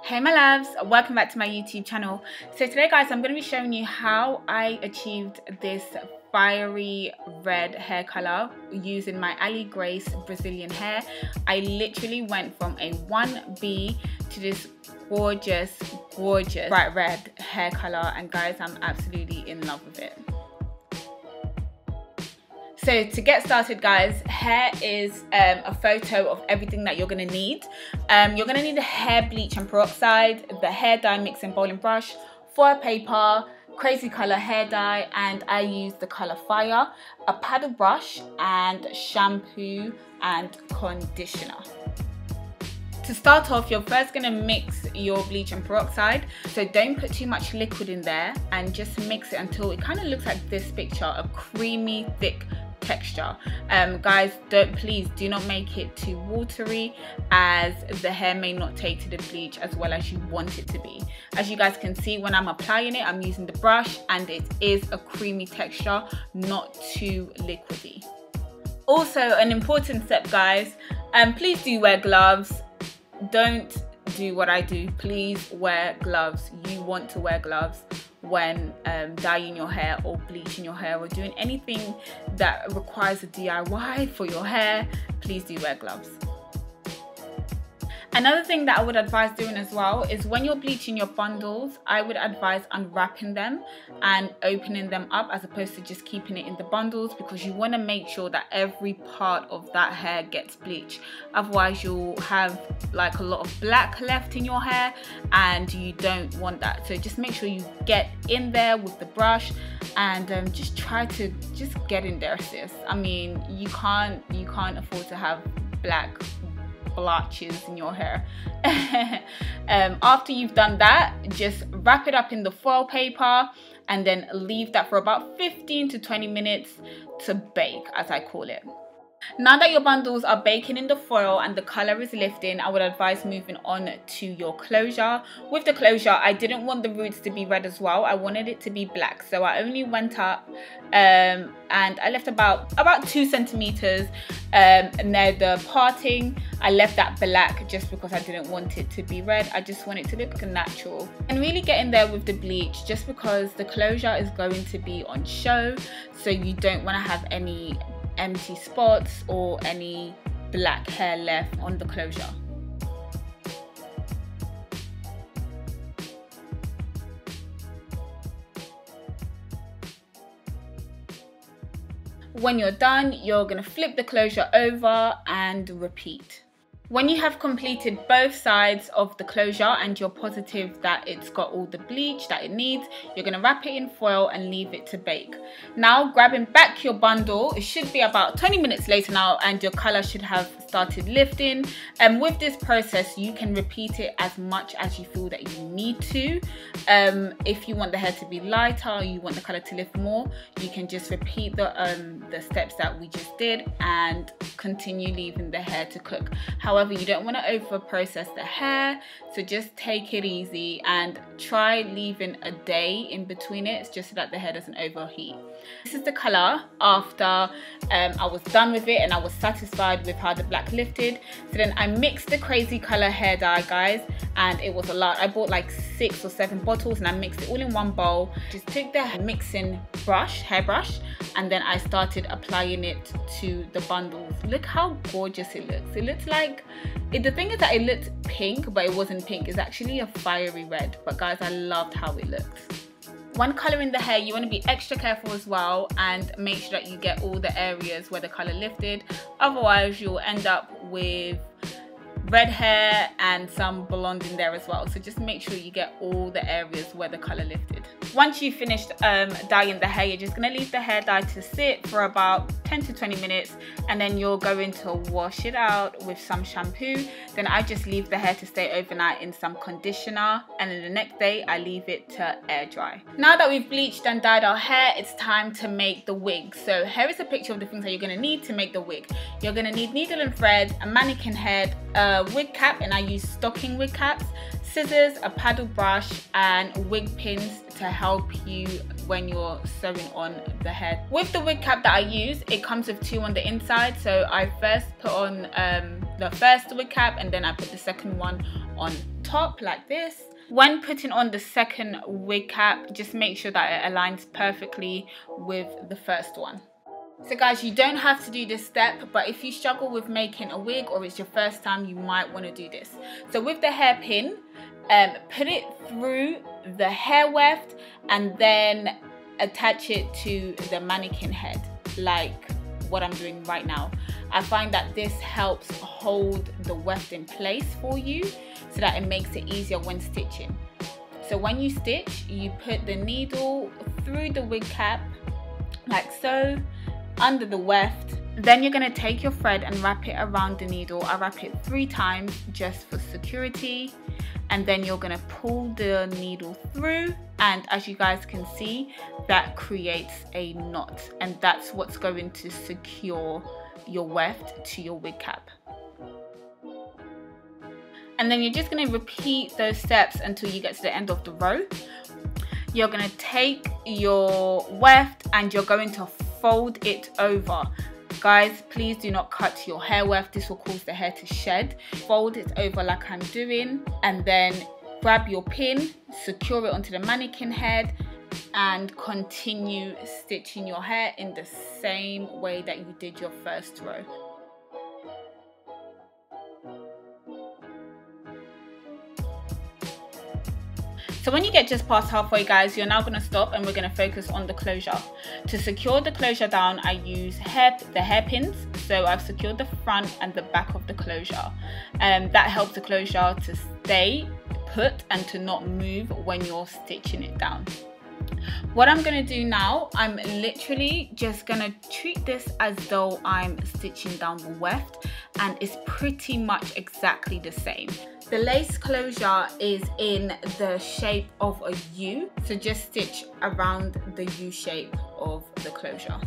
Hey my loves, welcome back to my YouTube channel. So today guys, I'm going to be showing you how I achieved this fiery red hair color using my Aligrace Brazilian hair. I literally went from a 1B to this gorgeous bright red hair color, and guys, I'm absolutely in love with it. So to get started guys, here is a photo of everything that you're going to need. You're going to need the hair bleach and peroxide, the hair dye mixing bowling brush, foil paper, crazy color hair dye, and I use the color Fire, a paddle brush, and shampoo and conditioner. To start off, you're first going to mix your bleach and peroxide, so don't put too much liquid in there and just mix it until it kind of looks like this picture, a creamy thick texture. Guys, please do not make it too watery, as the hair may not take to the bleach as well as you want it to be. As you guys can see, when I'm applying it, I'm using the brush and it is a creamy texture, not too liquidy. Also, an important step guys, please do wear gloves. Don't do what I do, please wear gloves. You want to wear gloves when dyeing your hair or bleaching your hair or doing anything that requires a DIY for your hair. Please do wear gloves. Another thing that I would advise doing as well is when you're bleaching your bundles, I would advise unwrapping them and opening them up as opposed to just keeping it in the bundles, because you want to make sure that every part of that hair gets bleached. Otherwise you'll have like a lot of black left in your hair and you don't want that. So just make sure you get in there with the brush and just try to just get in there, sis. I mean, you can't afford to have black blotches in your hair. After you've done that, just wrap it up in the foil paper and then leave that for about 15 to 20 minutes to bake, as I call it. Now that your bundles are baking in the foil and the color is lifting, I would advise moving on to your closure. With the closure, I didn't want the roots to be red as well. I wanted it to be black, so I only went up and I left about 2 centimeters near the parting. I left that black just because I didn't want it to be red. I just want it to look natural. And really get in there with the bleach, just because the closure is going to be on show, so you don't want to have any empty spots or any black hair left on the closure. When you're done, you're going to flip the closure over and repeat. When you have completed both sides of the closure and you're positive that it's got all the bleach that it needs, you're going to wrap it in foil and leave it to bake. Now, grabbing back your bundle, it should be about 20 minutes later now and your color should have started lifting. And with this process, you can repeat it as much as you feel that you need to. If you want the hair to be lighter or you want the color to lift more, you can just repeat the steps that we just did and continue leaving the hair to cook. However, you don't want to over process the hair, so just take it easy and try leaving a day in between it, just so that the hair doesn't overheat. This is the color after I was done with it and I was satisfied with how the black lifted. So then I mixed the crazy color hair dye guys, and it was a lot. I bought like 6 or 7 bottles and I mixed it all in one bowl. Just took the mixing brush, hairbrush, and then I started applying it to the bundles. Look how gorgeous it looks. It looks like, the thing is that it looked pink, but it wasn't pink. It's actually a fiery red. But guys, I loved how it looked. When coloring the hair, you want to be extra careful as well and make sure that you get all the areas where the color lifted. Otherwise, you'll end up with red hair and some blonde in there as well. So just make sure you get all the areas where the color lifted. Once you've finished dyeing the hair, you're just going to leave the hair dye to sit for about 10 to 20 minutes, and then you're going to wash it out with some shampoo. Then I just leave the hair to stay overnight in some conditioner, and then the next day I leave it to air dry. Now that we've bleached and dyed our hair, it's time to make the wig. So here is a picture of the things that you're going to need to make the wig. You're going to need needle and thread, a mannequin head, a wig cap, and I use stocking wig caps, scissors, a paddle brush, and wig pins to help you when you're sewing on the head. With the wig cap that I use, it comes with 2 on the inside, so I first put on the first wig cap and then I put the second one on top like this. When putting on the second wig cap, just make sure that it aligns perfectly with the first one. So guys, you don't have to do this step, but if you struggle with making a wig or it's your first time, you might want to do this. So with the hairpin, put it through the hair weft and then attach it to the mannequin head, like what I'm doing right now. I find that this helps hold the weft in place for you so that it makes it easier when stitching. So when you stitch, you put the needle through the wig cap like so, under the weft. Then you're going to take your thread and wrap it around the needle. I wrap it 3 times just for security, and then you're going to pull the needle through, and as you guys can see, that creates a knot, and that's what's going to secure your weft to your wig cap. And then you're just going to repeat those steps until you get to the end of the row. You're going to take your weft and you're going to fold it over. Guys, please do not cut your hair weft. This will cause the hair to shed. Fold it over like I'm doing, and then grab your pin, secure it onto the mannequin head, and continue stitching your hair in the same way that you did your first row. So when you get just past halfway, guys, you're now going to stop and we're going to focus on the closure. To secure the closure down, I use the hairpins. So I've secured the front and the back of the closure. That helps the closure to stay put and to not move when you're stitching it down. What I'm going to do now, I'm literally just going to treat this as though I'm stitching down the weft, and it's pretty much exactly the same. The lace closure is in the shape of a U, so just stitch around the U shape of the closure.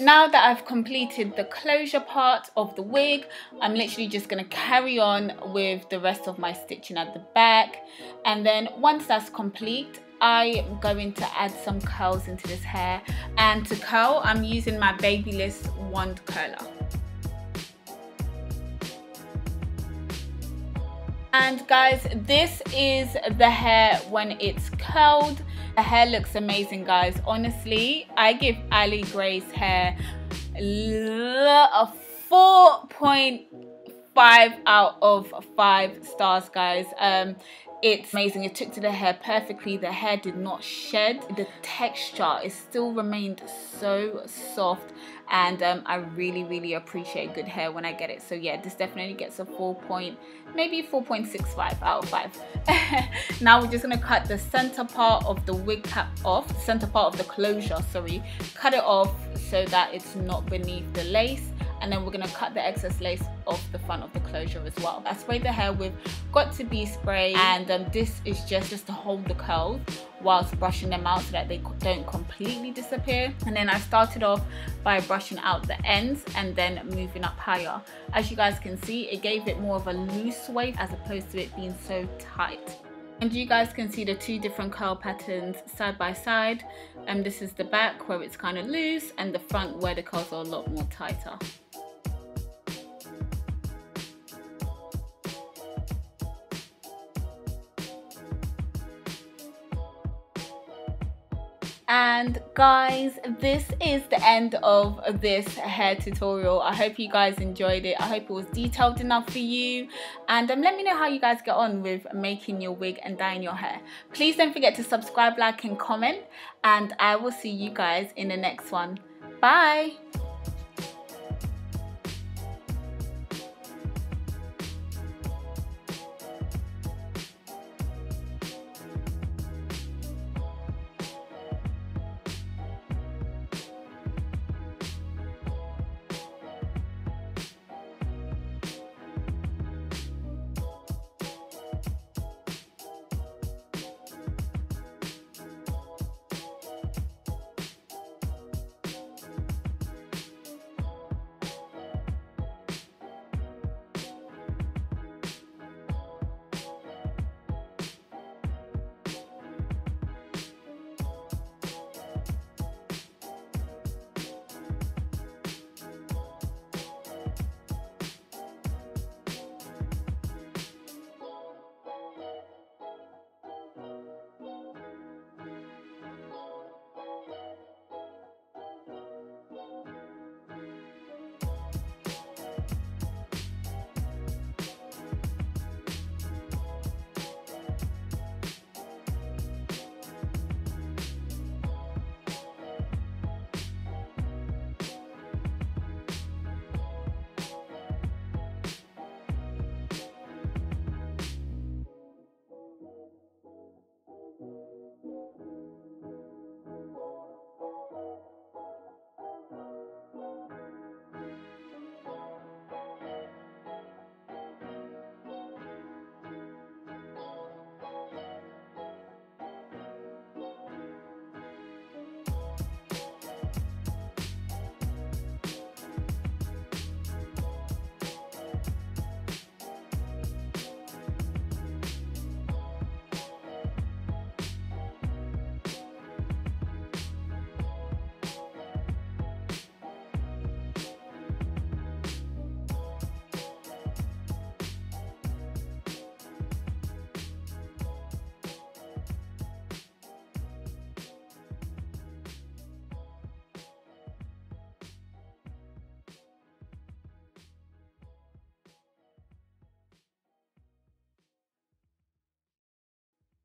Now that I've completed the closure part of the wig, I'm literally just going to carry on with the rest of my stitching at the back. And then once that's complete, I'm going to add some curls into this hair. And to curl, I'm using my Babyliss wand curler. And guys, this is the hair when it's curled. The hair looks amazing, guys. Honestly, I give Aligrace hair a 4.5 out of 5 stars, guys. It's amazing. It took to the hair perfectly. The hair did not shed. The texture, it still remained so soft, and I really appreciate good hair when I get it. So yeah, this definitely gets a maybe 4.65 out of 5. Now we're just gonna cut the center part of the wig cap off, the center part of the closure, sorry. Cut it off so that it's not beneath the lace, and then we're gonna cut the excess lace off the front of the closure as well. I sprayed the hair with Got To Be spray, and this is just to hold the curls whilst brushing them out so that they don't completely disappear. And then I started off by brushing out the ends and then moving up higher. As you guys can see, it gave it more of a loose wave as opposed to it being so tight. And you guys can see the 2 different curl patterns side by side. And this is the back where it's kind of loose, and the front where the curls are a lot more tighter. And guys, this is the end of this hair tutorial. I hope you guys enjoyed it. I hope it was detailed enough for you, and let me know how you guys get on with making your wig and dyeing your hair. Please don't forget to subscribe, like and comment, and I will see you guys in the next one. Bye.